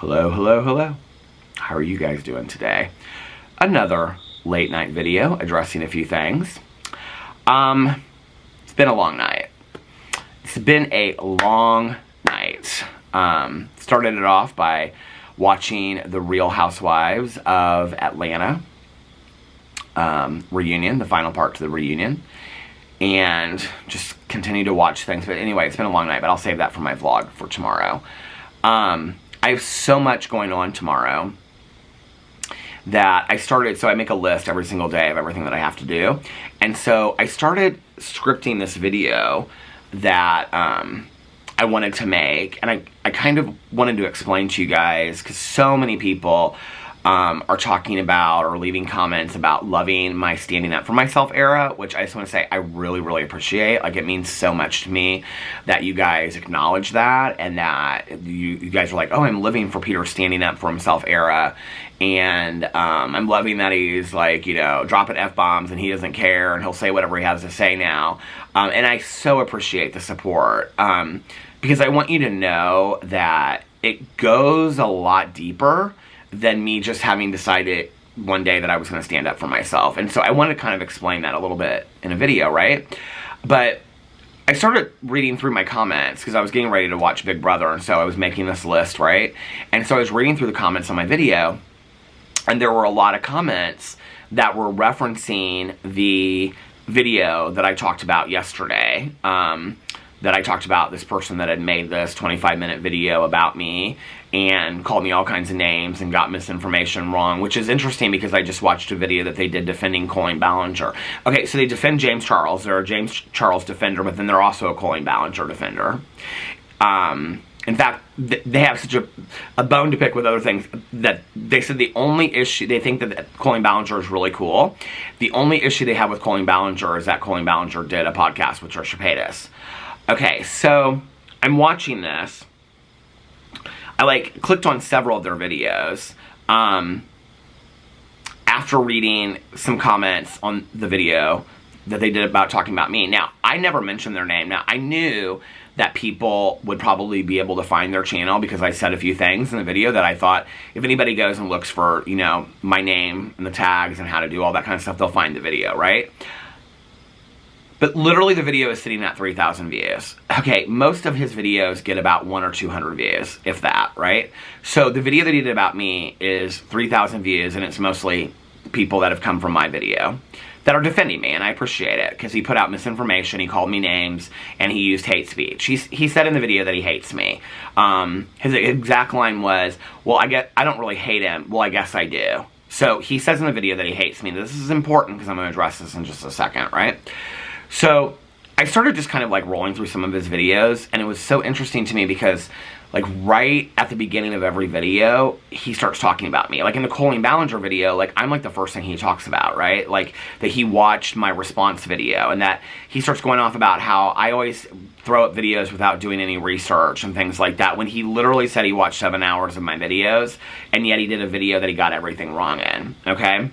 Hello, hello, hello. How are you guys doing today? Another late night video addressing a few things. It's been a long night. It's been a long night. Started it off by watching The Real Housewives of Atlanta reunion, the final part to the reunion, and just continue to watch things. But anyway, it's been a long night, but I'll save that for my vlog for tomorrow. I have so much going on tomorrow that so I make a list every single day of everything that I have to do. And so I started scripting this video that I wanted to make, and I kind of wanted to explain to you guys, because so many people are talking about or leaving comments about loving my standing up for myself era, which I just want to say I really, really appreciate. Like, it means so much to me that you guys acknowledge that, and that you guys are like, oh, I'm living for Peter standing up for himself era, and I'm loving that he's like, you know, dropping F-bombs and he doesn't care and he'll say whatever he has to say now. And I so appreciate the support, because I want you to know that it goes a lot deeper than me just having decided one day that I was going to stand up for myself. And so I want to kind of explain that a little bit in a video, right? But I started reading through my comments because I was getting ready to watch Big Brother, and so I was making this list, right? And so I was reading through the comments on my video, and there were a lot of comments that were referencing the video that I talked about yesterday, that I talked about this person that had made this 25-minute video about me and called me all kinds of names and got misinformation wrong, which is interesting because I just watched a video that they did defending Colleen Ballinger. Okay, so they defend James Charles. They're a James Charles defender, but then they're also a Colleen Ballinger defender. In fact, they have such a bone to pick with other things that they said the only issue, they think that Colleen Ballinger is really cool. The only issue they have with Colleen Ballinger is that Colleen Ballinger did a podcast with Trisha Paytas. Okay, so I'm watching this. I clicked on several of their videos after reading some comments on the video that they did about talking about me. Now, I never mentioned their name. Now, I knew that people would probably be able to find their channel because I said a few things in the video that I thought if anybody goes and looks for, you know, my name and the tags and how to do all that kind of stuff, they'll find the video, right? But literally the video is sitting at 3,000 views. Okay, most of his videos get about 100 or 200 views, if that, right? So the video that he did about me is 3,000 views, and it's mostly people that have come from my video that are defending me, and I appreciate it, because he put out misinformation, he called me names, and he used hate speech. He said in the video that he hates me. His exact line was, well, I don't really hate him. Well, I guess I do. So he says in the video that he hates me. This is important because I'm going to address this in just a second, right? So I started just kind of like rolling through some of his videos, and it was so interesting to me because like right at the beginning of every video, he starts talking about me. Like in the Colleen Ballinger video, like I'm like the first thing he talks about, right? Like that he watched my response video, and that he starts going off about how I always throw up videos without doing any research and things like that, when he literally said he watched 7 hours of my videos, and yet he did a video that he got everything wrong in, okay?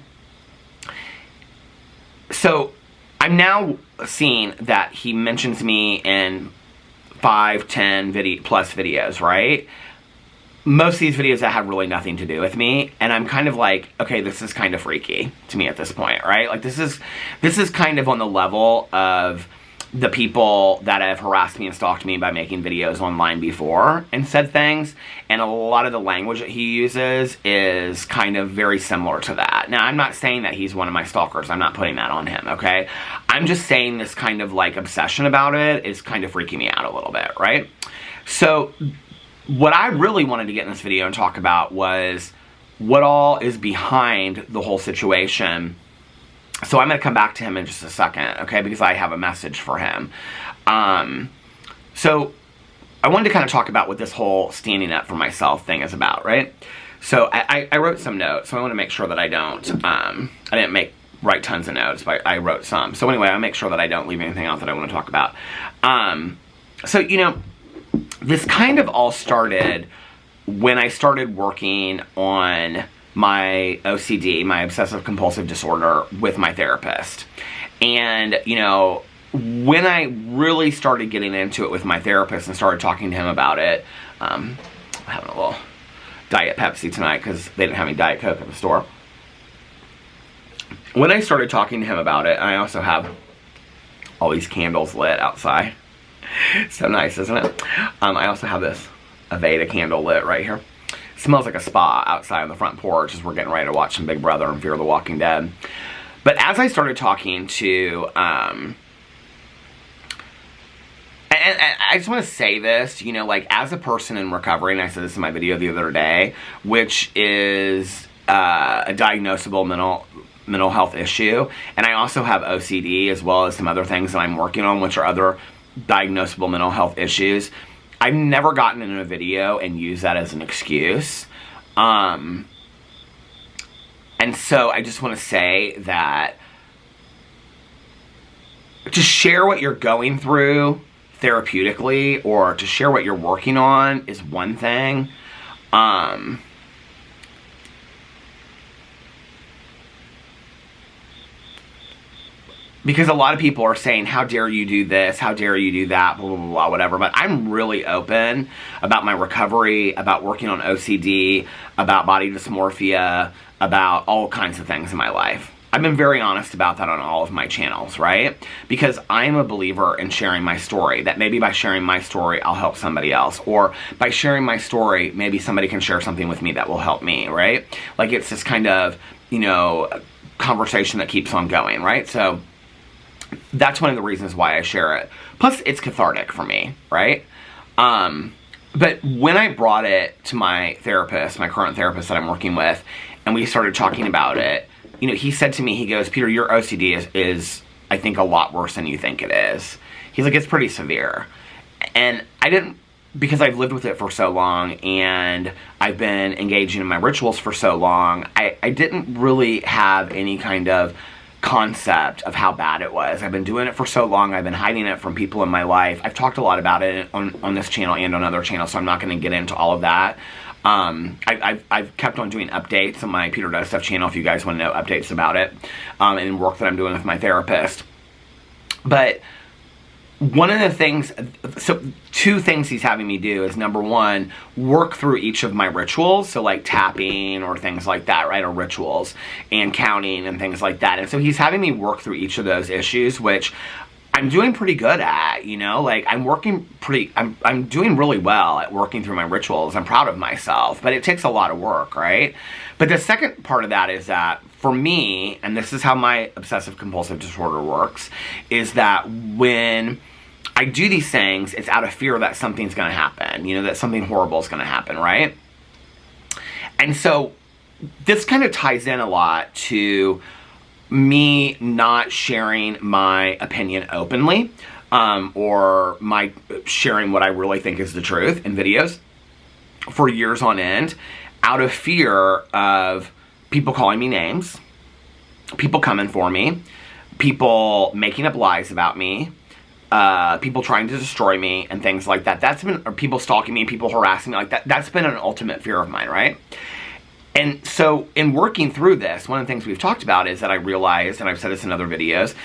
So I'm now seeing that he mentions me in 5, 10 plus videos, right? Most of these videos that have really nothing to do with me, and I'm kind of like, okay, this is kind of freaky to me at this point, right? Like this is kind of on the level of the people that have harassed me and stalked me by making videos online before and said things, and a lot of the language that he uses is kind of very similar to that. Now, I'm not saying that he's one of my stalkers. I'm not putting that on him, okay? I'm just saying this kind of like obsession about it is kind of freaking me out a little bit, right? So what I really wanted to get in this video and talk about was what all is behind the whole situation. So I'm going to come back to him in just a second, okay, because I have a message for him. So I wanted to kind of talk about what this whole standing up for myself thing is about, right? So I wrote some notes, so I want to make sure that I don't, I didn't write tons of notes, but I wrote some. So anyway, I'll make sure that I don't leave anything out that I want to talk about. So, you know, this kind of all started when I started working on my OCD, my obsessive compulsive disorder, with my therapist. And, you know, when I really started getting into it with my therapist and started talking to him about it, I'm having a little Diet Pepsi tonight because they didn't have any Diet Coke at the store. When I started talking to him about it, I also have all these candles lit outside. So nice, isn't it? I also have this Aveda candle lit right here. It smells like a spa outside on the front porch as we're getting ready to watch some Big Brother and Fear the Walking Dead. But as I started talking to, and I just want to say this, you know, like, as a person in recovery, and I said this in my video the other day, which is a diagnosable mental health issue, and I also have OCD as well as some other things that I'm working on, which are other diagnosable mental health issues. I've never gotten in a video and used that as an excuse. And so I just want to say that to share what you're going through therapeutically or to share what you're working on is one thing. Because a lot of people are saying, how dare you do this, how dare you do that, blah, blah, blah, blah, whatever. But I'm really open about my recovery, about working on OCD, about body dysmorphia, about all kinds of things in my life. I've been very honest about that on all of my channels, right? Because I'm a believer in sharing my story, that maybe by sharing my story, I'll help somebody else. Or by sharing my story, maybe somebody can share something with me that will help me, right? Like, it's this kind of, you know, conversation that keeps on going, right? So that's one of the reasons why I share it. Plus, it's cathartic for me, right? But when I brought it to my therapist, my current therapist that I'm working with, and we started talking about it, you know, he said to me, he goes, Peter, your OCD is I think, a lot worse than you think it is. He's like, it's pretty severe. And I didn't, because I've lived with it for so long, and I've been engaging in my rituals for so long, I didn't really have any kind of concept of how bad it was. I've been doing it for so long. I've been hiding it from people in my life. I've talked a lot about it on this channel and on other channels, so I'm not going to get into all of that. I've kept on doing updates on my Peter Does Stuff channel if you guys want to know updates about it, and work that I'm doing with my therapist. But one of the things, so two things he's having me do is, number one, work through each of my rituals, so like tapping or things like that, right, or rituals, and counting and things like that. And so he's having me work through each of those issues, which I'm doing pretty good at, you know, like I'm doing really well at working through my rituals. I'm proud of myself, but it takes a lot of work, right? But the second part of that is that for me, and this is how my obsessive compulsive disorder works, is that when I do these things, it's out of fear that something's going to happen, you know, that something horrible is going to happen, right? And so this kind of ties in a lot to me not sharing my opinion openly, or my sharing what I really think is the truth in videos for years on end, out of fear of people calling me names, people coming for me, people making up lies about me, people trying to destroy me, and things like that. That's been, or people stalking me, people harassing me, like that. That's been an ultimate fear of mine, right? And so in working through this, one of the things we've talked about is that I realized, and I've said this in other videos,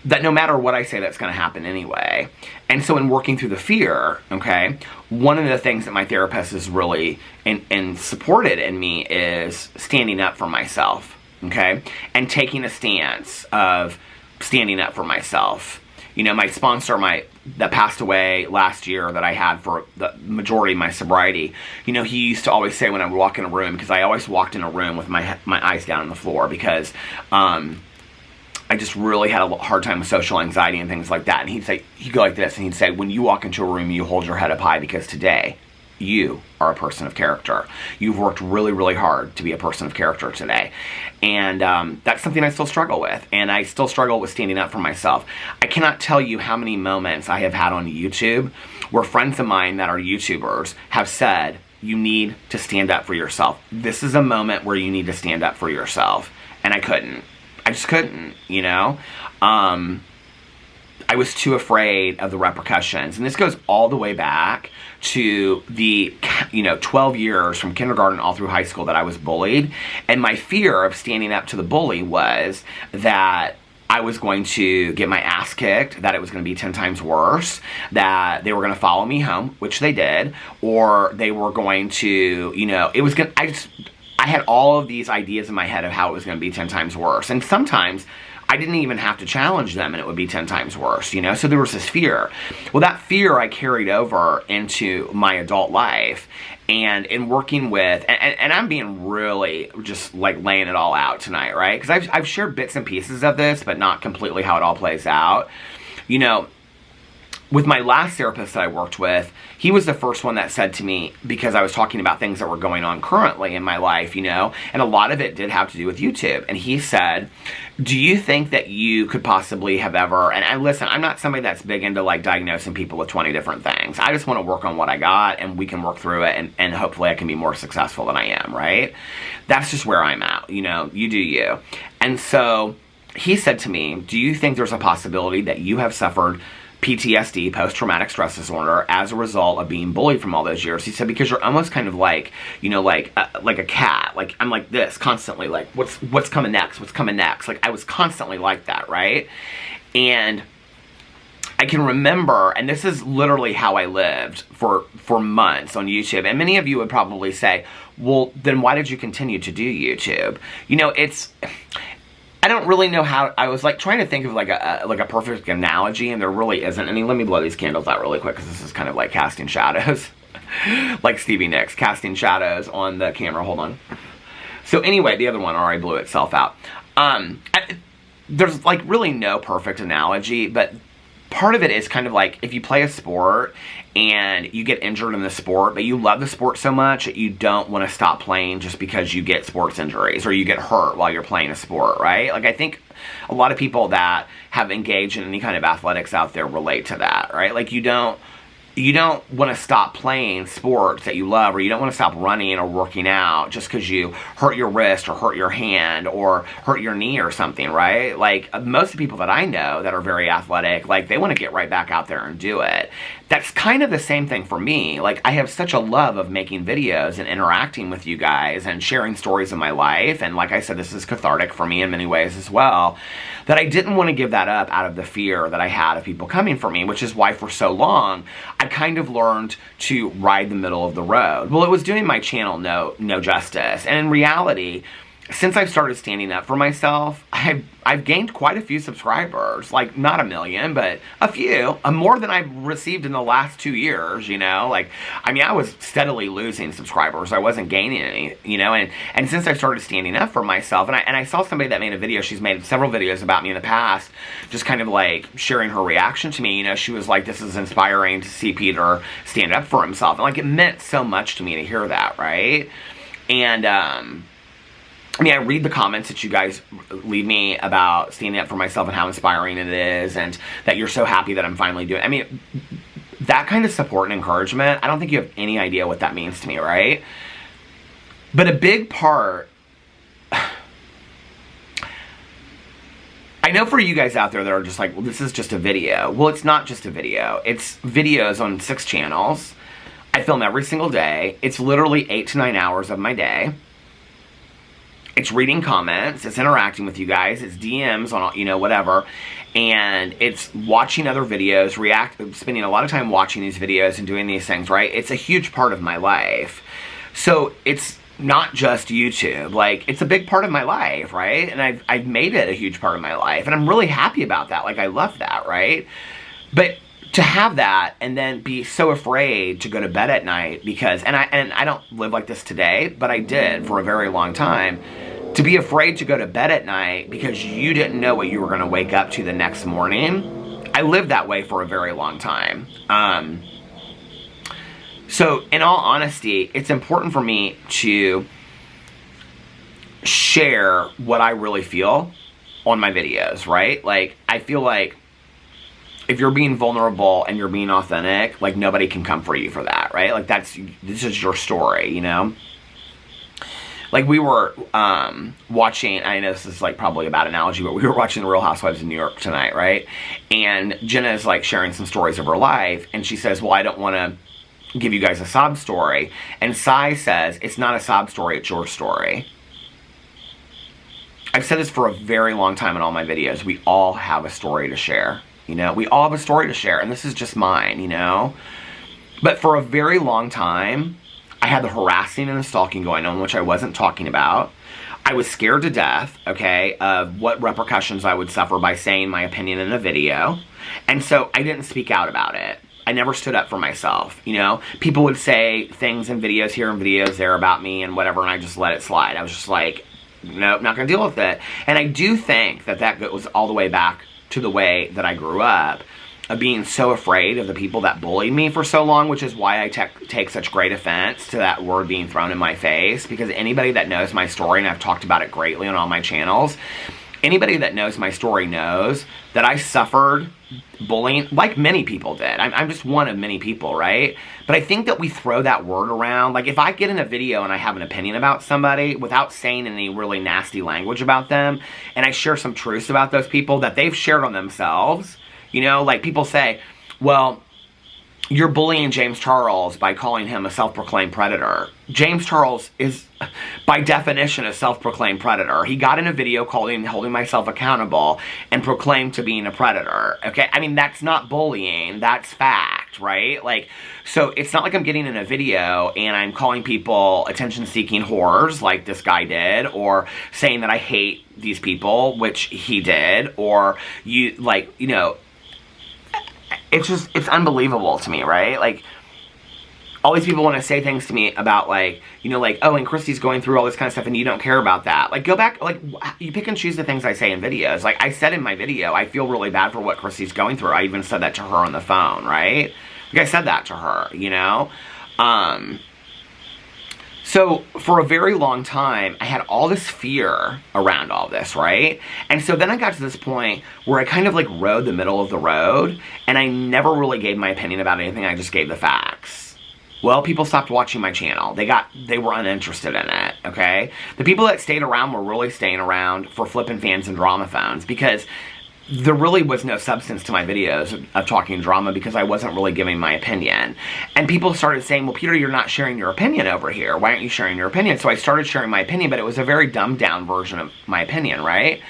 that no matter what I say, that's going to happen anyway. And so in working through the fear, okay, one of the things that my therapist has really and supported in me is standing up for myself, okay, and taking a stance of standing up for myself. You know, my sponsor, that passed away last year, that I had for the majority of my sobriety, you know, he used to always say when I would walk in a room, because I always walked in a room with my eyes down on the floor, because I just really had a hard time with social anxiety and things like that. And he'd go like this, and he'd say, when you walk into a room, you hold your head up high, because today you are a person of character. You've worked really, really hard to be a person of character today. And that's something I still struggle with. And I still struggle with standing up for myself. I cannot tell you how many moments I have had on YouTube where friends of mine that are YouTubers have said, you need to stand up for yourself. This is a moment where you need to stand up for yourself. And I couldn't. I just couldn't, you know? I was too afraid of the repercussions. And this goes all the way back to the, 12 years from kindergarten all through high school that I was bullied. And my fear of standing up to the bully was that I was going to get my ass kicked, that it was going to be 10 times worse, that they were going to follow me home, which they did, or they were going to, you know, it was going to, I had all of these ideas in my head of how it was going to be 10 times worse. And sometimes I didn't even have to challenge them and it would be 10 times worse, you know? So there was this fear. Well, that fear I carried over into my adult life, and in working with, and I'm being really just like laying it all out tonight, right? Because I've shared bits and pieces of this, but not completely how it all plays out. You know, with my last therapist that I worked with, he was the first one that said to me, because I was talking about things that were going on currently in my life, you know, and a lot of it did have to do with YouTube. And he said, do you think that you could possibly have ever, and listen, I'm not somebody that's big into like diagnosing people with 20 different things. I just want to work on what I got and we can work through it, and hopefully I can be more successful than I am, right? That's just where I'm at, you know, you do you. And so he said to me, do you think there's a possibility that you have suffered PTSD, post-traumatic stress disorder, as a result of being bullied from all those years? He said, because you're almost kind of like, you know, like a cat. Like, I'm like this constantly, like, what's coming next? What's coming next? Like, I was constantly like that, right? And I can remember, and this is literally how I lived for months on YouTube. And many of you would probably say, well, then why did you continue to do YouTube? You know, I don't really know how. I was like trying to think of like a perfect analogy, and there really isn't any. Let me blow these candles out really quick, because this is kind of like casting shadows. Like Stevie Nicks, casting shadows on the camera. Hold on. So anyway, the other one already blew itself out. There's like really no perfect analogy, but part of it is kind of like if you play a sport and you get injured in the sport, but you love the sport so much that you don't want to stop playing just because you get sports injuries or you get hurt while you're playing a sport, right? Like, I think a lot of people that have engaged in any kind of athletics out there relate to that, right? Like, you don't want to stop playing sports that you love, or you don't want to stop running or working out just because you hurt your wrist or hurt your hand or hurt your knee or something, right? Like, most of the people that I know that are very athletic, like, they want to get right back out there and do it. That's kind of the same thing for me. Like, I have such a love of making videos and interacting with you guys and sharing stories of my life, and like I said, this is cathartic for me in many ways as well, that I didn't want to give that up out of the fear that I had of people coming for me, which is why for so long I kind of learned to ride the middle of the road. Well, it was doing my channel no justice, and in reality, since I've started standing up for myself, I've gained quite a few subscribers. Like, not a million, but a few. More than I've received in the last 2 years, you know? Like, I mean, I was steadily losing subscribers. I wasn't gaining any, you know? And since I've started standing up for myself, and I saw somebody that made a video, she's made several videos about me in the past, just kind of like sharing her reaction to me, you know? She was like, this is inspiring to see Peter stand up for himself. And like, it meant so much to me to hear that, right? And, I mean, I read the comments that you guys leave me about standing up for myself and how inspiring it is, and that you're so happy that I'm finally doing it. I mean, that kind of support and encouragement, I don't think you have any idea what that means to me, right? But a big part, I know for you guys out there that are just like, well, this is just a video. Well, it's not just a video. It's videos on 6 channels. I film every single day. It's literally 8 to 9 hours of my day. It's reading comments, it's interacting with you guys, it's DMs on, you know, whatever, and it's watching other videos, spending a lot of time watching these videos and doing these things, right? It's a huge part of my life. So it's not just YouTube, like, it's a big part of my life, right? And I've made it a huge part of my life, and I'm really happy about that. Like, I love that, right? But to have that and then be so afraid to go to bed at night because, and I don't live like this today, but I did for a very long time, to be afraid to go to bed at night because you didn't know what you were going to wake up to the next morning. I lived that way for a very long time. So in all honesty, it's important for me to share what I really feel on my videos, right? Like, I feel like if you're being vulnerable and you're being authentic, like, nobody can come for you for that, right? Like, this is your story, you know? Like, we were watching, I know this is like probably a bad analogy, but we were watching The Real Housewives of New York tonight, right? And Jenna is like sharing some stories of her life, and she says, well, I don't want to give you guys a sob story. And Sai says, it's not a sob story, it's your story. I've said this for a very long time in all my videos. We all have a story to share. You know, we all have a story to share, and this is just mine, you know? But for a very long time, I had the harassing and the stalking going on, which I wasn't talking about. I was scared to death, okay, of what repercussions I would suffer by saying my opinion in a video. And so I didn't speak out about it. I never stood up for myself, you know? People would say things in videos here and videos there about me and whatever, and I just let it slide. I was just like, nope, not gonna deal with it. And I do think that that goes all the way back to the way that I grew up, of being so afraid of the people that bullied me for so long, which is why I take such great offense to that word being thrown in my face, because anybody that knows my story, and I've talked about it greatly on all my channels, anybody that knows my story knows that I suffered bullying, like many people did. I'm just one of many people, right? But I think that we throw that word around. Like, if I get in a video and I have an opinion about somebody without saying any really nasty language about them, and I share some truths about those people that they've shared on themselves, you know, like people say, well, you're bullying James Charles by calling him a self-proclaimed predator. James Charles is, by definition, a self-proclaimed predator. He got in a video holding myself accountable and proclaimed to being a predator, okay? I mean, that's not bullying, that's fact, right? Like, so it's not like I'm getting in a video and I'm calling people attention-seeking whores like this guy did, or saying that I hate these people, which he did, or you know, it's just, it's unbelievable to me, right? Like, all these people want to say things to me about, like, you know, like, oh, and Christy's going through all this kind of stuff and you don't care about that. Like, go back, like, you pick and choose the things I say in videos. Like, I said in my video, I feel really bad for what Christy's going through. I even said that to her on the phone, right? Like, I said that to her, you know? So, for a very long time, I had all this fear around all this, right? And so then I got to this point where I kind of, like, rode the middle of the road, and I never really gave my opinion about anything, I just gave the facts. Well, people stopped watching my channel. They were uninterested in it, okay? The people that stayed around were really staying around for flippin' fans and drama phones, because there really was no substance to my videos of talking drama, because I wasn't really giving my opinion. And people started saying, well, Peter, you're not sharing your opinion over here. Why aren't you sharing your opinion? So I started sharing my opinion, but it was a very dumbed down version of my opinion, right?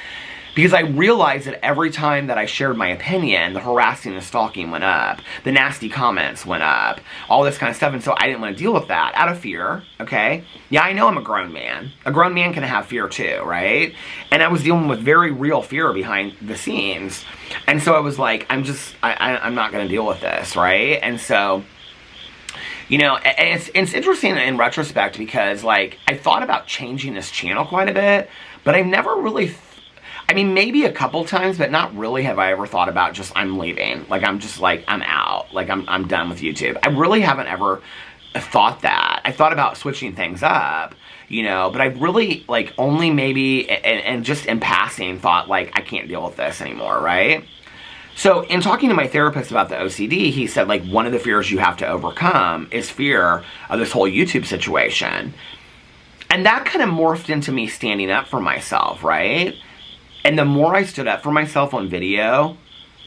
Because I realized that every time that I shared my opinion, the harassing and stalking went up, the nasty comments went up, all this kind of stuff, and so I didn't want to deal with that out of fear, okay? Yeah, I know I'm a grown man. A grown man can have fear too, right? And I was dealing with very real fear behind the scenes, and so I was like, I'm not going to deal with this, right? And so, you know, and it's interesting in retrospect, because, like, I thought about changing this channel quite a bit, but I've never really, I mean, maybe a couple times, but not really have I ever thought about just, I'm leaving. Like, I'm just like, I'm out. Like, I'm done with YouTube. I really haven't ever thought that. I thought about switching things up, you know, but I've really, like, only maybe, and just in passing, thought, like, I can't deal with this anymore, right? So, in talking to my therapist about the OCD, he said, like, one of the fears you have to overcome is fear of this whole YouTube situation. And that kind of morphed into me standing up for myself, right? And the more I stood up for myself on video,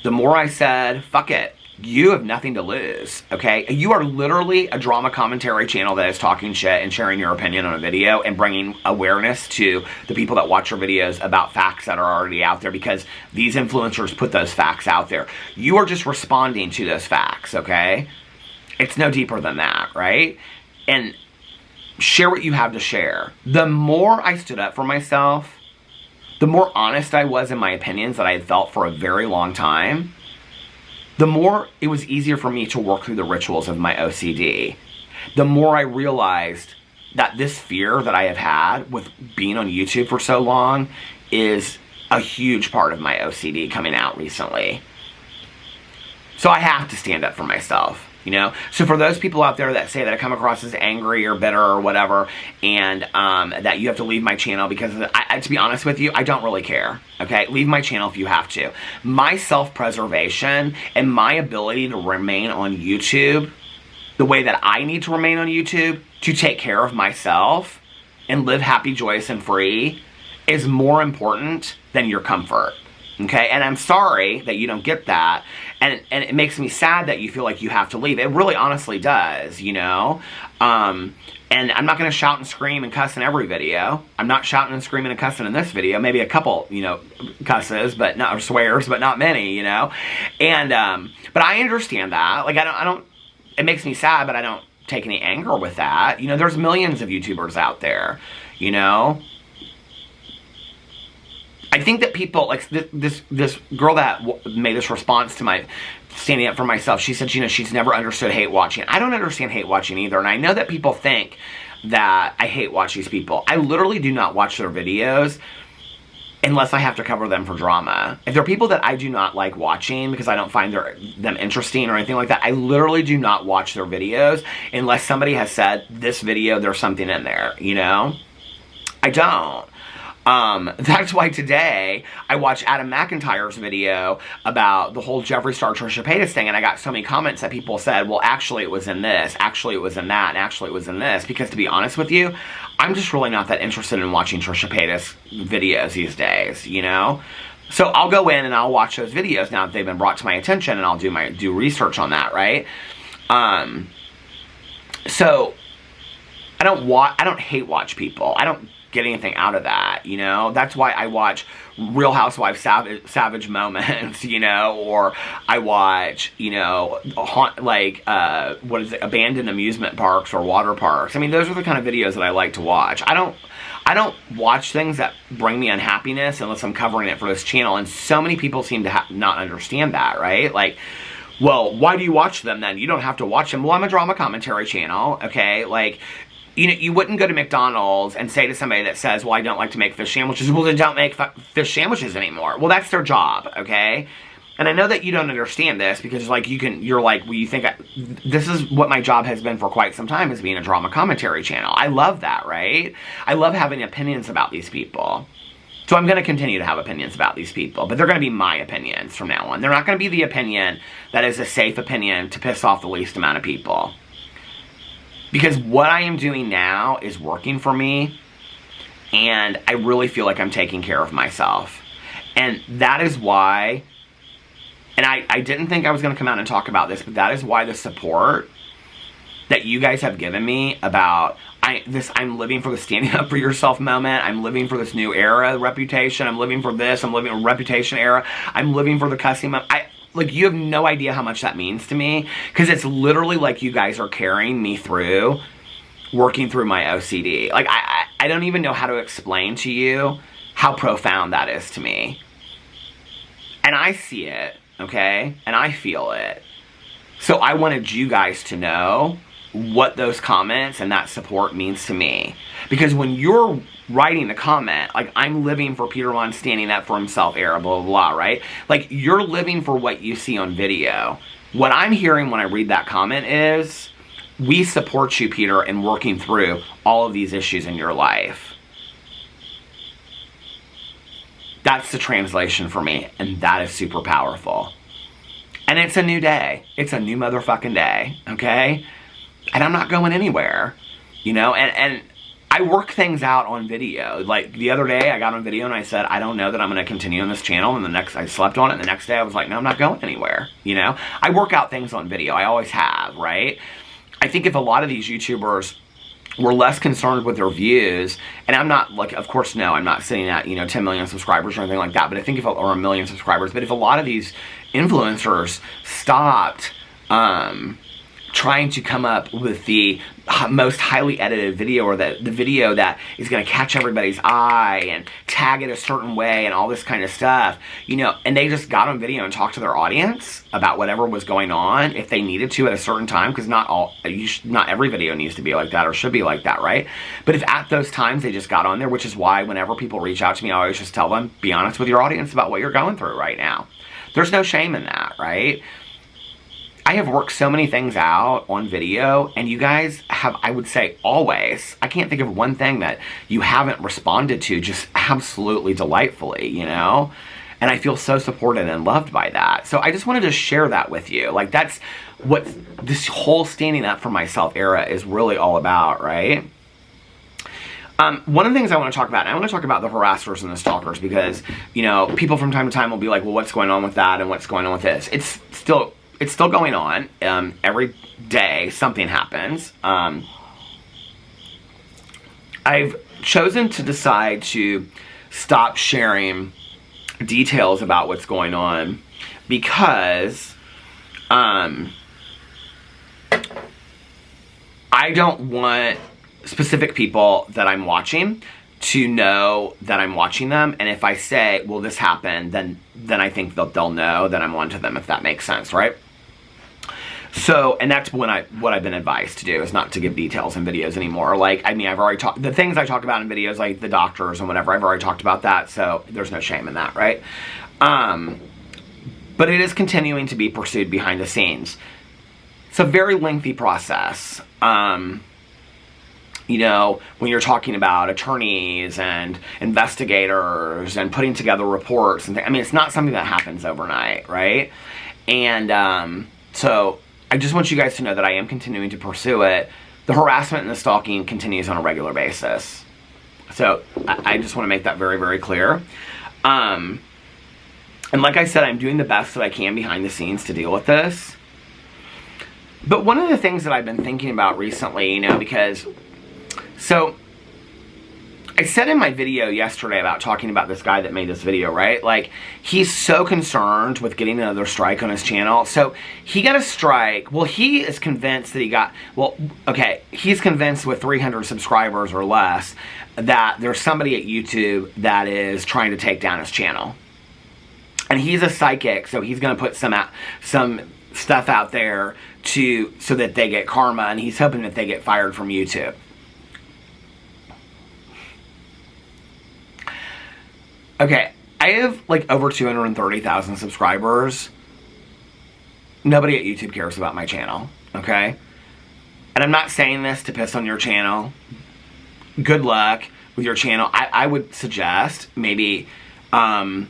the more I said, fuck it, you have nothing to lose, okay? You are literally a drama commentary channel that is talking shit and sharing your opinion on a video and bringing awareness to the people that watch your videos about facts that are already out there, because these influencers put those facts out there. You are just responding to those facts, okay? It's no deeper than that, right? And share what you have to share. The more I stood up for myself, the more honest I was in my opinions that I had felt for a very long time, the more it was easier for me to work through the rituals of my OCD. The more I realized that this fear that I have had with being on YouTube for so long is a huge part of my OCD coming out recently. So I have to stand up for myself. You know, so for those people out there that say that I come across as angry or bitter or whatever, and that you have to leave my channel because, to be honest with you, I don't really care, okay? Leave my channel if you have to. My self-preservation and my ability to remain on YouTube the way that I need to remain on YouTube to take care of myself and live happy, joyous, and free is more important than your comfort. Okay, and I'm sorry that you don't get that, and it makes me sad that you feel like you have to leave. It really honestly does, you know? And I'm not going to shout and scream and cuss in every video. I'm not shouting and screaming and cussing in this video. Maybe a couple, you know, cusses, but not, or swears, but not many, you know? And, but I understand that. Like, I don't, it makes me sad, but I don't take any anger with that. You know, there's millions of YouTubers out there, you know? I think that people, like this girl that made this response to my standing up for myself, she said, you know, she's never understood hate watching. I don't understand hate watching either, and I know that people think that I hate watch these people. I literally do not watch their videos unless I have to cover them for drama. If they're people that I do not like watching because I don't find them interesting or anything like that, I literally do not watch their videos unless somebody has said, this video, there's something in there, you know? I don't. That's why today I watched Adam McIntyre's video about the whole Jeffree Star Trisha Paytas thing, and I got so many comments that people said, well, actually it was in this, actually it was in that, and actually it was in this, because to be honest with you, I'm just really not that interested in watching Trisha Paytas videos these days, you know? So I'll go in and I'll watch those videos now that they've been brought to my attention, and I'll do research on that, right? So I don't hate watch people. I don't get anything out of that, you know? That's why I watch Real Housewives Savage Moments, you know, or I watch, you know, like, what is it, abandoned amusement parks or water parks. I mean, those are the kind of videos that I like to watch. I don't watch things that bring me unhappiness unless I'm covering it for this channel, and so many people seem to not understand that, right? Like, well, why do you watch them then? You don't have to watch them. Well, I'm a drama commentary channel, okay? Like, you know, you wouldn't go to McDonald's and say to somebody that says, well, I don't like to make fish sandwiches, well, then don't make fish sandwiches anymore. Well, that's their job, okay? And I know that you don't understand this because, like, you're like, well, you think this is what my job has been for quite some time, is being a drama commentary channel. I love that, right? I love having opinions about these people. So I'm going to continue to have opinions about these people, but they're going to be my opinions from now on. They're not going to be the opinion that is a safe opinion to piss off the least amount of people. Because what I am doing now is working for me, and I really feel like I'm taking care of myself. And that is why, and I didn't think I was going to come out and talk about this, but that is why the support that you guys have given me about, I'm living for the standing up for yourself moment, I'm living for this new era reputation, I'm living for this, I'm living for reputation era, I'm living for the cussing moment. Like, you have no idea how much that means to me, because it's literally like you guys are carrying me through, working through my OCD. Like, I don't even know how to explain to you how profound that is to me. And I see it, okay? And I feel it. So I wanted you guys to know what those comments and that support means to me. Because when you're writing the comment, like, I'm living for Peter Monn standing up for himself era, blah, blah, blah, right? Like, you're living for what you see on video. What I'm hearing when I read that comment is, we support you, Peter, in working through all of these issues in your life. That's the translation for me, and that is super powerful. And it's a new day. It's a new motherfucking day, okay? And I'm not going anywhere, you know? And I work things out on video. Like, the other day, I got on video and I said, I don't know that I'm going to continue on this channel. And I slept on it, and the next day I was like, no, I'm not going anywhere, you know? I work out things on video. I always have, right? I think if a lot of these YouTubers were less concerned with their views, and I'm not, like, of course, no, I'm not sitting at, you know, 10 million subscribers or anything like that, but I think or a million subscribers, but if a lot of these influencers stopped, trying to come up with the most highly edited video, or the video that is going to catch everybody's eye and tag it a certain way and all this kind of stuff, you know, and they just got on video and talked to their audience about whatever was going on if they needed to at a certain time, because not every video needs to be like that or should be like that, right? But if at those times they just got on there, which is why whenever people reach out to me, I always just tell them, be honest with your audience about what you're going through right now. There's no shame in that, right? I have worked so many things out on video, and you guys have, I would say, always, I can't think of one thing that you haven't responded to just absolutely delightfully, you know? And I feel so supported and loved by that. So I just wanted to share that with you. Like, that's what this whole standing up for myself era is really all about, right? One of the things I want to talk about, and I want to talk about the harassers and the stalkers because, you know, people from time to time will be like, well, what's going on with that and what's going on with this? It's still going on. Every day something happens. I've chosen to decide to stop sharing details about what's going on because I don't want specific people that I'm watching to know that I'm watching them, and if I say, well, this happened, then I think they'll know that I'm onto them, if that makes sense, right? So, and that's what I've been advised to do, is not to give details in videos anymore. Like, I mean, I've already talked, the things I talk about in videos, like the doctors and whatever, I've already talked about that, so there's no shame in that, right? But it is continuing to be pursued behind the scenes. It's a very lengthy process. You know, when you're talking about attorneys and investigators and putting together reports and I mean, it's not something that happens overnight, right? And so I just want you guys to know that I am continuing to pursue it. The harassment and the stalking continues on a regular basis. So I just want to make that very, very clear. And like I said, I'm doing the best that I can behind the scenes to deal with this. But one of the things that I've been thinking about recently, you know, because... So, I said in my video yesterday about talking about this guy that made this video, right? Like, he's so concerned with getting another strike on his channel. So, he got a strike. Well, he is convinced that he got... Well, okay, he's convinced with 300 subscribers or less that there's somebody at YouTube that is trying to take down his channel. And he's a psychic, so he's going to put some stuff out there so that they get karma, and he's hoping that they get fired from YouTube. Okay, I have like over 230,000 subscribers. Nobody at YouTube cares about my channel, okay? And I'm not saying this to piss on your channel. Good luck with your channel. I would suggest maybe, I'm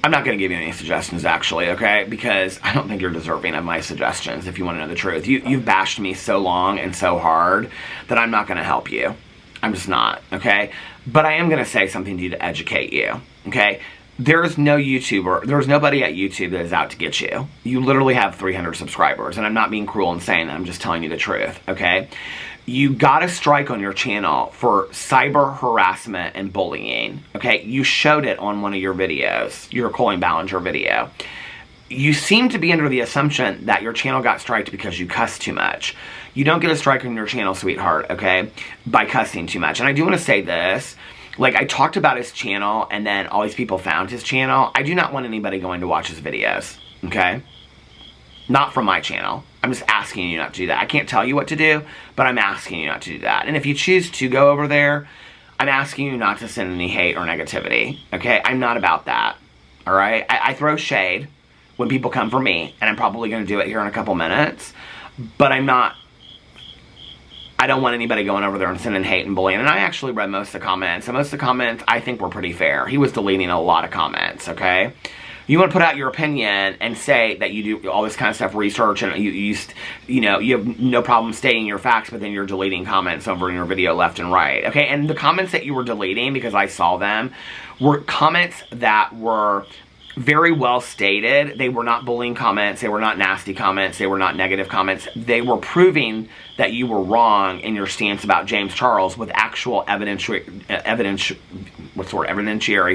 not going to give you any suggestions, actually, okay? Because I don't think you're deserving of my suggestions, if you want to know the truth. You've bashed me so long and so hard that I'm not going to help you. I'm just not, okay? But I am going to say something to you to educate you, okay? There's no YouTuber, there's nobody at YouTube that is out to get you. You literally have 300 subscribers, and I'm not being cruel and saying that, I'm just telling you the truth, okay? You got a strike on your channel for cyber harassment and bullying, okay? You showed it on one of your videos, your Colleen Ballinger video. You seem to be under the assumption that your channel got striked because you cuss too much. You don't get a strike on your channel, sweetheart, okay, by cussing too much. And I do want to say this. Like, I talked about his channel, and then all these people found his channel. I do not want anybody going to watch his videos, okay? Not from my channel. I'm just asking you not to do that. I can't tell you what to do, but I'm asking you not to do that. And if you choose to go over there, I'm asking you not to send any hate or negativity, okay? I'm not about that, all right? I throw shade when people come for me, and I'm probably going to do it here in a couple minutes, but I don't want anybody going over there and sending hate and bullying. And I actually read most of the comments, and most of the comments I think were pretty fair. He was deleting a lot of comments, okay? You want to put out your opinion and say that you do all this kind of stuff, research, and you have no problem stating your facts, but then you're deleting comments over in your video left and right, okay? And the comments that you were deleting, because I saw them, were comments that were very well stated. They were not bullying comments. They were not nasty comments. They were not negative comments. They were proving that you were wrong in your stance about James Charles with actual evidentiary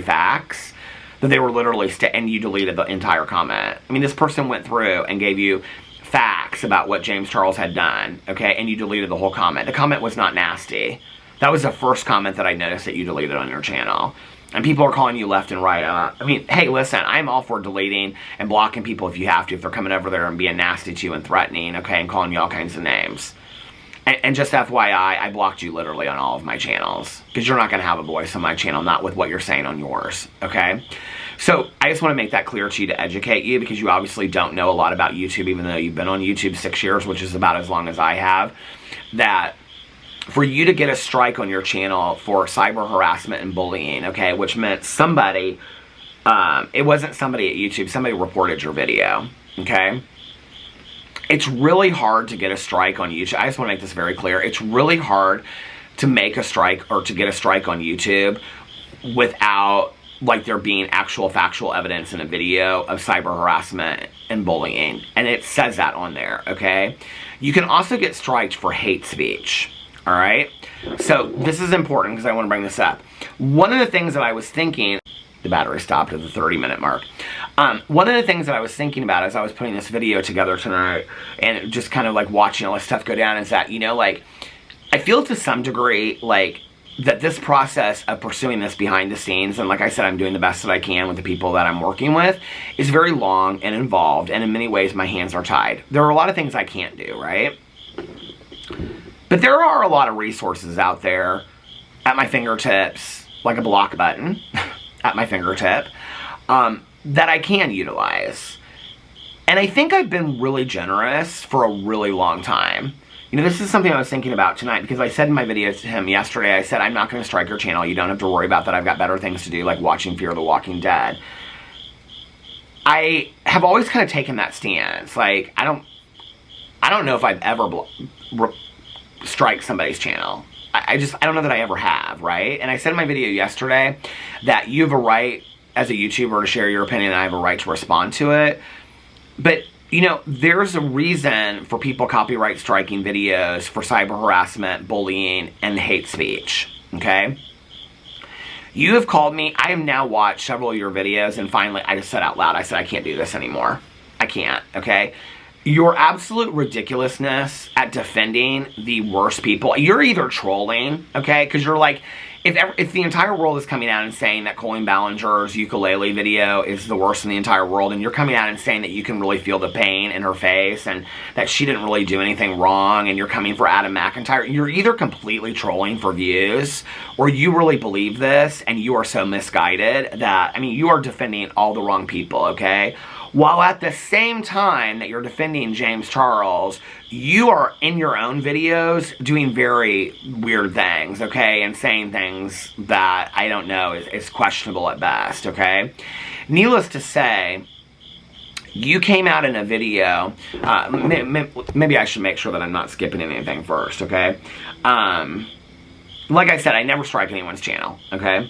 facts that they were literally and you deleted the entire comment. I mean, this person went through and gave you facts about what James Charles had done, okay, and you deleted the whole comment. The comment was not nasty. That was the first comment that I noticed that you deleted on your channel. And people are calling you left and right. I mean, hey, listen, I'm all for deleting and blocking people if you have to, if they're coming over there and being nasty to you and threatening, okay, and calling you all kinds of names. And just FYI, I blocked you literally on all of my channels, because you're not going to have a voice on my channel, not with what you're saying on yours, okay? So, I just want to make that clear to you to educate you, because you obviously don't know a lot about YouTube, even though you've been on YouTube 6 years, which is about as long as I have, that for you to get a strike on your channel for cyber harassment and bullying, okay, which meant somebody, it wasn't somebody at YouTube, somebody reported your video, okay? It's really hard to get a strike on YouTube. I just want to make this very clear. It's really hard to make a strike or to get a strike on YouTube without like there being actual factual evidence in a video of cyber harassment and bullying. And it says that on there, okay? You can also get striked for hate speech, all right? So this is important because I want to bring this up. One of the things that I was thinking, the battery stopped at the 30-minute mark. One of the things that I was thinking about as I was putting this video together tonight and just kind of like watching all this stuff go down is that, you know, like, I feel to some degree like that this process of pursuing this behind the scenes, and like I said, I'm doing the best that I can with the people that I'm working with, is very long and involved, and in many ways my hands are tied. There are a lot of things I can't do, right? But there are a lot of resources out there at my fingertips, like a block button at my fingertip, that I can utilize. And I think I've been really generous for a really long time. You know, this is something I was thinking about tonight because I said in my video to him yesterday, I said, I'm not going to strike your channel. You don't have to worry about that. I've got better things to do, like watching Fear the Walking Dead. I have always kind of taken that stance. Like, I don't know if I've ever strike somebody's channel. I don't know that I ever have, right? And I said in my video yesterday that you have a right as a YouTuber to share your opinion and I have a right to respond to it. But you know, there's a reason for people copyright striking videos for cyber harassment, bullying, and hate speech, okay? You have called me. I have now watched several of your videos, and finally, I just said out loud, I said, I can't do this anymore. I can't, okay? Your absolute ridiculousness at defending the worst people. You're either trolling, okay? Because you're like, if the entire world is coming out and saying that Colleen Ballinger's ukulele video is the worst in the entire world, and you're coming out and saying that you can really feel the pain in her face and that she didn't really do anything wrong, and you're coming for Adam McIntyre, you're either completely trolling for views or you really believe this and you are so misguided that, I mean, you are defending all the wrong people, okay? While at the same time that you're defending James Charles, you are in your own videos doing very weird things, okay? And saying things that, I don't know, is questionable at best, okay? Needless to say, you came out in a video, maybe I should make sure that I'm not skipping anything first, okay? Like I said, I never strike anyone's channel, okay?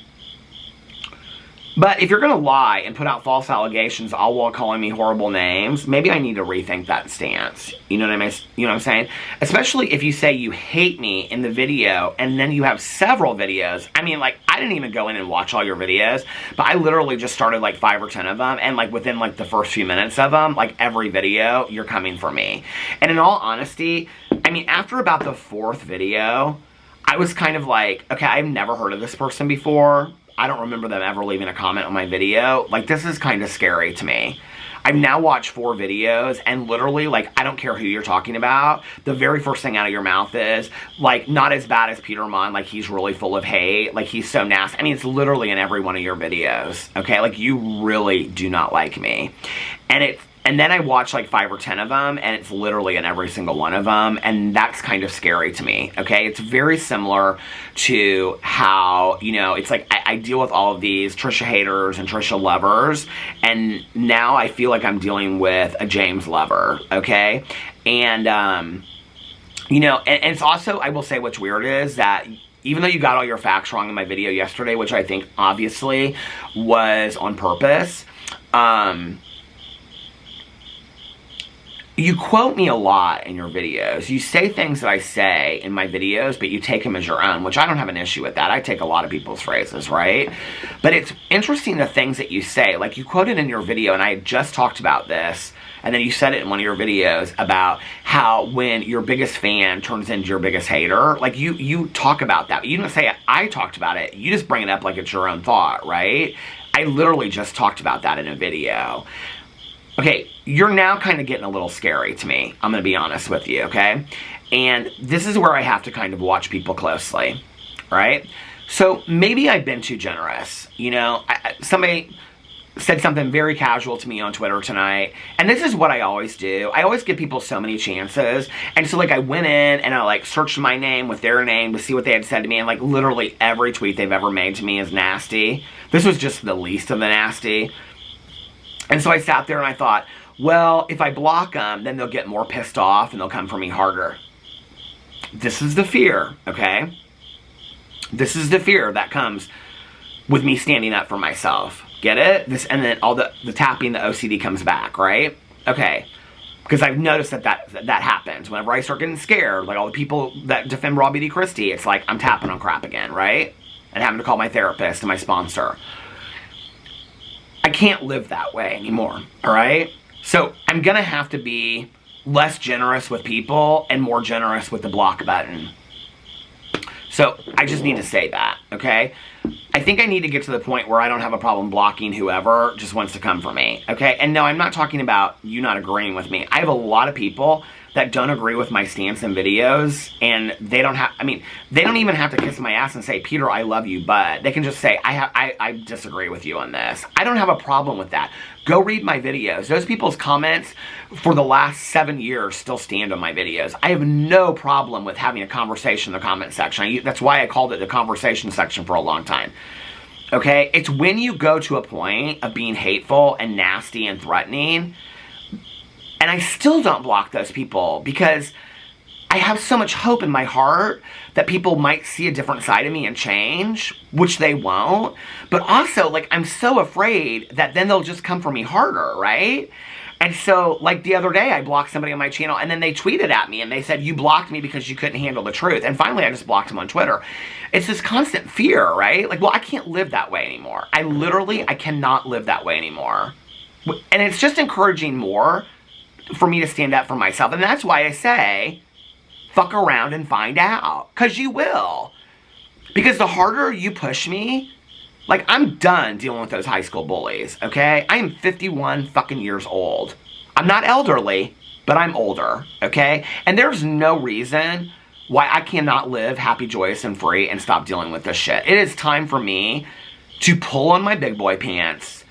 But if you're going to lie and put out false allegations all while calling me horrible names, maybe I need to rethink that stance. You know what I mean? You know what I'm saying? Especially if you say you hate me in the video and then you have several videos. I mean, like, I didn't even go in and watch all your videos, but I literally just started like 5 or 10 of them, and like within like the first few minutes of them, like every video, you're coming for me. And in all honesty, I mean, after about the 4th video, I was kind of like, okay, I've never heard of this person before. I don't remember them ever leaving a comment on my video. Like, this is kind of scary to me. I've now watched 4 videos, and literally, like, I don't care who you're talking about. The very first thing out of your mouth is, like, not as bad as Peter Monn. Like, he's really full of hate. Like, he's so nasty. I mean, it's literally in every one of your videos, okay? Like, you really do not like me. And then I watch like 5 or 10 of them, and it's literally in every single one of them, and that's kind of scary to me, okay? It's very similar to how, you know, it's like I deal with all of these Trisha haters and Trisha lovers, and now I feel like I'm dealing with a James lover, okay? And, you know, and it's also, I will say what's weird is that even though you got all your facts wrong in my video yesterday, which I think obviously was on purpose, you quote me a lot in your videos. You say things that I say in my videos, but you take them as your own, which I don't have an issue with that. I take a lot of people's phrases, right? But it's interesting the things that you say. Like, you quoted in your video, and I just talked about this, and then you said it in one of your videos about how when your biggest fan turns into your biggest hater, like, you talk about that. You didn't say I talked about it. You just bring it up like it's your own thought, right? I literally just talked about that in a video. Okay, you're now kind of getting a little scary to me. I'm going to be honest with you, okay? And this is where I have to kind of watch people closely, right? So maybe I've been too generous. You know, somebody said something very casual to me on Twitter tonight, and this is what I always do. I always give people so many chances, and so like I went in and I like searched my name with their name to see what they had said to me, and like literally every tweet they've ever made to me is nasty. This was just the least of the nasty. And so I sat there and I thought, well, if I block them, then they'll get more pissed off and they'll come for me harder. This is the fear, okay? This is the fear that comes with me standing up for myself. Get it? This, and then all the tapping, the OCD comes back, right? Okay. Because I've noticed that happens. Whenever I start getting scared, like all the people that defend Raw BD Christie, it's like I'm tapping on crap again, right? And having to call my therapist and my sponsor. I can't live that way anymore, all right? So I'm going to have to be less generous with people and more generous with the block button. So I just need to say that, okay? I think I need to get to the point where I don't have a problem blocking whoever just wants to come for me, okay? And no, I'm not talking about you not agreeing with me. I have a lot of people that don't agree with my stance in videos, and they don't have, I mean, they don't even have to kiss my ass and say, Peter, I love you, but they can just say, I disagree with you on this. I don't have a problem with that. Go read my videos. Those people's comments for the last 7 years still stand on my videos. I have no problem with having a conversation in the comment section. That's why I called it the conversation section for a long time. Okay? It's when you go to a point of being hateful and nasty and threatening. And I still don't block those people because I have so much hope in my heart that people might see a different side of me and change, which they won't. But also, like, I'm so afraid that then they'll just come for me harder, right? And so, like, the other day I blocked somebody on my channel and then they tweeted at me and they said, you blocked me because you couldn't handle the truth. And finally I just blocked them on Twitter. It's this constant fear, right? Like, well, I can't live that way anymore. I cannot live that way anymore. And it's just encouraging more for me to stand up for myself. And that's why I say, fuck around and find out. Because you will. Because the harder you push me, like, I'm done dealing with those high school bullies, okay? I am 51 fucking years old. I'm not elderly, but I'm older, okay? And there's no reason why I cannot live happy, joyous, and free and stop dealing with this shit. It is time for me to pull on my big boy pants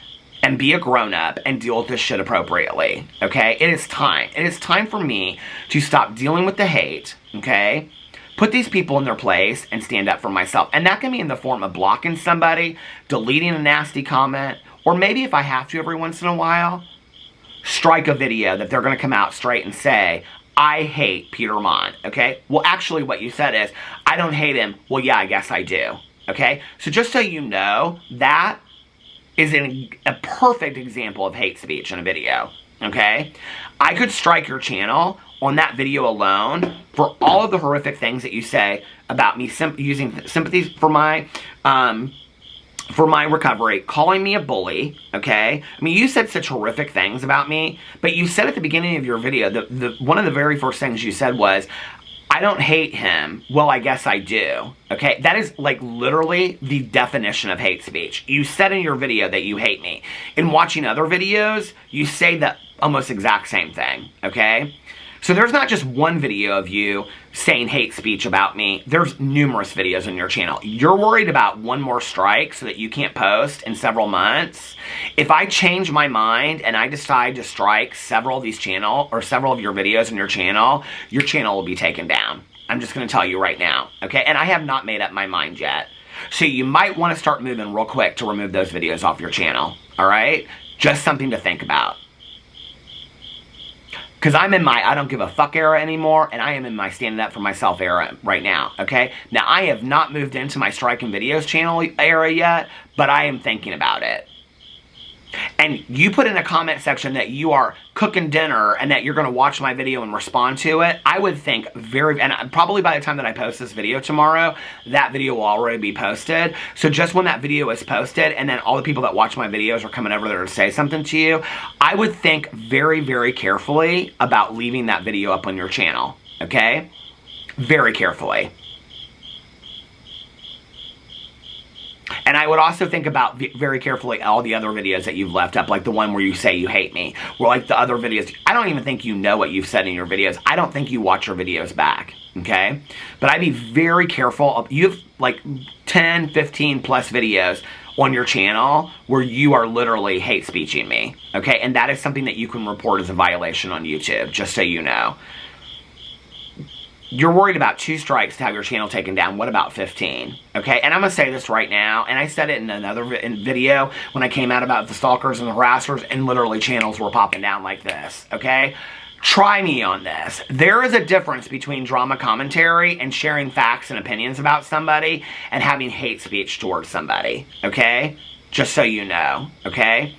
and be a grown-up and deal with this shit appropriately, okay? It is time. It is time for me to stop dealing with the hate, okay? Put these people in their place and stand up for myself. And that can be in the form of blocking somebody, deleting a nasty comment, or maybe if I have to every once in a while, strike a video that they're going to come out straight and say, I hate Peter Monn, okay? Well, actually what you said is, I don't hate him. Well, yeah, I guess I do, okay? So just so you know, that is a perfect example of hate speech in a video, okay? I could strike your channel on that video alone for all of the horrific things that you say about me using sympathies for my recovery, calling me a bully, okay? I mean, you said such horrific things about me, but you said at the beginning of your video, one of the very first things you said was, I don't hate him. Well, I guess I do. Okay? That is like literally the definition of hate speech. You said in your video that you hate me. In watching other videos, you say the almost exact same thing. Okay? So there's not just one video of you saying hate speech about me. There's numerous videos on your channel. You're worried about one more strike so that you can't post in several months. If I change my mind and I decide to strike several of these several of your videos on your channel will be taken down. I'm just going to tell you right now. Okay? And I have not made up my mind yet. So you might want to start moving real quick to remove those videos off your channel. Alright? Just something to think about. Because I'm in my I don't give a fuck era anymore, and I am in my standing up for myself era right now, okay? Now, I have not moved into my striking videos channel era yet, but I am thinking about it. And you put in a comment section that you are cooking dinner and that you're going to watch my video and respond to it, I would think and probably by the time that I post this video tomorrow, that video will already be posted. So just when that video is posted and then all the people that watch my videos are coming over there to say something to you, I would think very, very carefully about leaving that video up on your channel, okay? Very carefully. And I would also think about very carefully all the other videos that you've left up, like the one where you say you hate me, or like the other videos. I don't even think you know what you've said in your videos. I don't think you watch your videos back, okay? But I'd be very careful. You have like 10, 15 plus videos on your channel where you are literally hate speeching me, okay? And that is something that you can report as a violation on YouTube, just so you know. You're worried about 2 strikes to have your channel taken down. What about 15? Okay, and I'm going to say this right now, and I said it in another video when I came out about the stalkers and the harassers, and literally channels were popping down like this, okay? Try me on this. There is a difference between drama commentary and sharing facts and opinions about somebody and having hate speech towards somebody, okay? Just so you know, okay?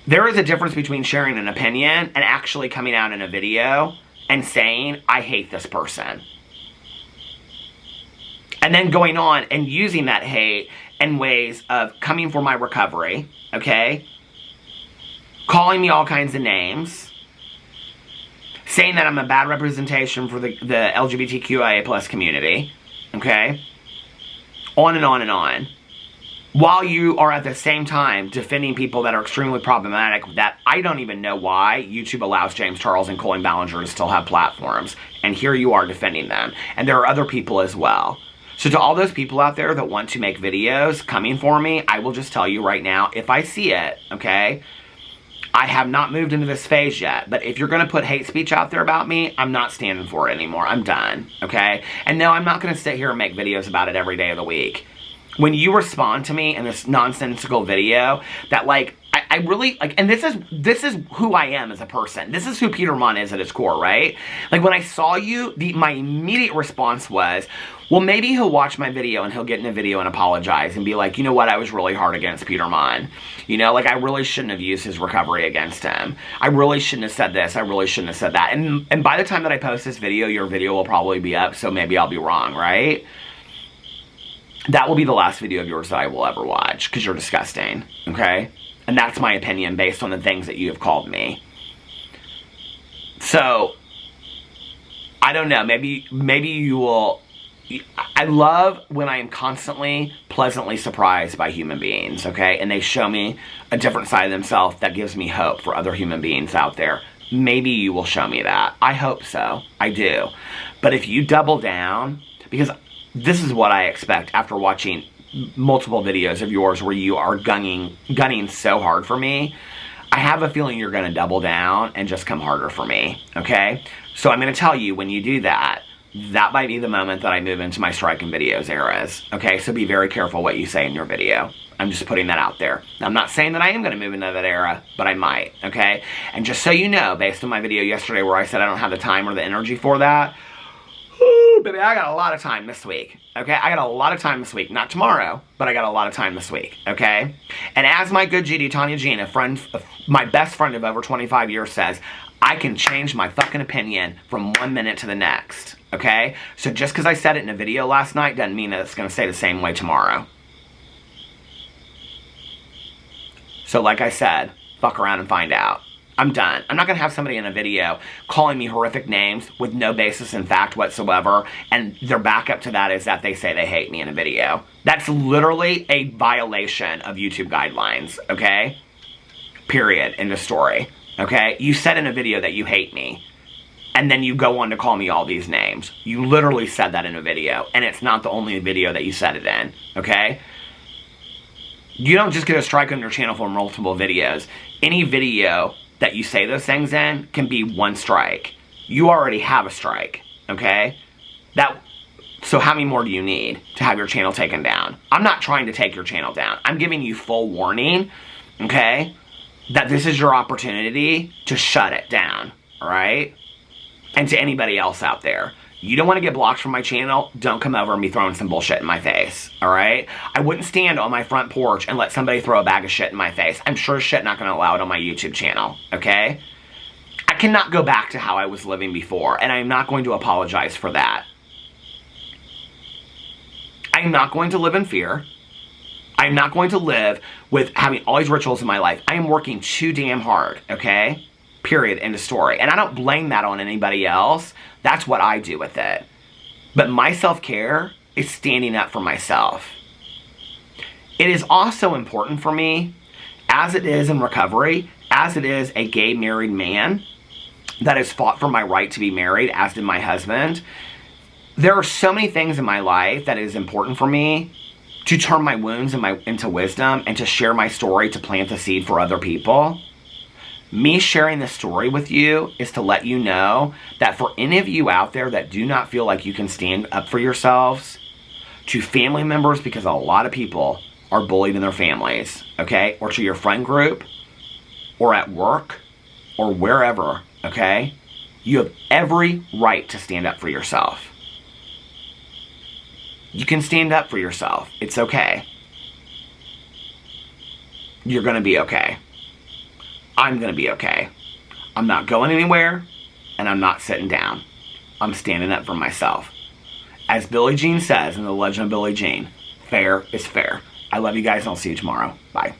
There is a difference between sharing an opinion and actually coming out in a video and saying, I hate this person. And then going on and using that hate in ways of coming for my recovery, okay? Calling me all kinds of names. Saying that I'm a bad representation for the LGBTQIA plus community, okay? On and on and on. While you are at the same time defending people that are extremely problematic, that I don't even know why YouTube allows James Charles and Colleen Ballinger to still have platforms. And here you are defending them. And there are other people as well. So to all those people out there that want to make videos coming for me, I will just tell you right now, if I see it, okay, I have not moved into this phase yet. But if you're going to put hate speech out there about me, I'm not standing for it anymore. I'm done, okay? And no, I'm not going to sit here and make videos about it every day of the week. When you respond to me in this nonsensical video that, like, I really, like, and this is who I am as a person. This is who Peter Monn is at his core, right? Like, when I saw you, my immediate response was, well, maybe he'll watch my video and he'll get in a video and apologize and be like, you know what, I was really hard against Peter Monn. You know, like, I really shouldn't have used his recovery against him. I really shouldn't have said this. I really shouldn't have said that. And by the time that I post this video, your video will probably be up, so maybe I'll be wrong, right? That will be the last video of yours that I will ever watch, because you're disgusting, okay? And that's my opinion based on the things that you have called me. So, I don't know, maybe you will... I love when I am constantly pleasantly surprised by human beings, okay? And they show me a different side of themselves that gives me hope for other human beings out there. Maybe you will show me that. I hope so. I do. But if you double down, because... this is what I expect after watching multiple videos of yours where you are gunning so hard for me. I have a feeling you're going to double down and just come harder for me, okay? So I'm going to tell you, when you do that, that might be the moment that I move into my striking videos eras, okay? So be very careful what you say in your video. I'm just putting that out there. I'm not saying that I am going to move into that era, but I might, okay? And just so you know, based on my video yesterday where I said I don't have the time or the energy for that, ooh, baby, I got a lot of time this week, okay? I got a lot of time this week. Not tomorrow, but I got a lot of time this week, okay? And as my good GD, Tanya Jean, my best friend of over 25 years says, I can change my fucking opinion from 1 minute to the next, okay? So just because I said it in a video last night doesn't mean that it's going to stay the same way tomorrow. So like I said, fuck around and find out. I'm done. I'm not going to have somebody in a video calling me horrific names with no basis in fact whatsoever, and their backup to that is that they say they hate me in a video. That's literally a violation of YouTube guidelines, okay? Period. End of story, okay? You said in a video that you hate me, and then you go on to call me all these names. You literally said that in a video, and it's not the only video that you said it in, okay? You don't just get a strike on your channel for multiple videos. Any video that you say those things in can be 1 strike. You already have a strike, okay? So how many more do you need to have your channel taken down? I'm not trying to take your channel down. I'm giving you full warning, okay, that this is your opportunity to shut it down, all right? And to anybody else out there, you don't want to get blocked from my channel, don't come over and be throwing some bullshit in my face, alright? I wouldn't stand on my front porch and let somebody throw a bag of shit in my face. I'm sure as shit not going to allow it on my YouTube channel, okay? I cannot go back to how I was living before, and I'm not going to apologize for that. I'm not going to live in fear. I'm not going to live with having all these rituals in my life. I am working too damn hard, okay? Period, end of story. And I don't blame that on anybody else. That's what I do with it. But my self-care is standing up for myself. It is also important for me, as it is in recovery, as it is a gay married man that has fought for my right to be married, as did my husband. There are so many things in my life that is important for me to turn my wounds into wisdom and to share my story, to plant the seed for other people. Me sharing this story with you is to let you know that for any of you out there that do not feel like you can stand up for yourselves, to family members, because a lot of people are bullied in their families, okay? Or to your friend group, or at work, or wherever, okay? You have every right to stand up for yourself. You can stand up for yourself. It's okay. You're gonna be okay. I'm gonna be okay. I'm not going anywhere, and I'm not sitting down. I'm standing up for myself. As Billie Jean says in The Legend of Billie Jean, fair is fair. I love you guys, and I'll see you tomorrow. Bye.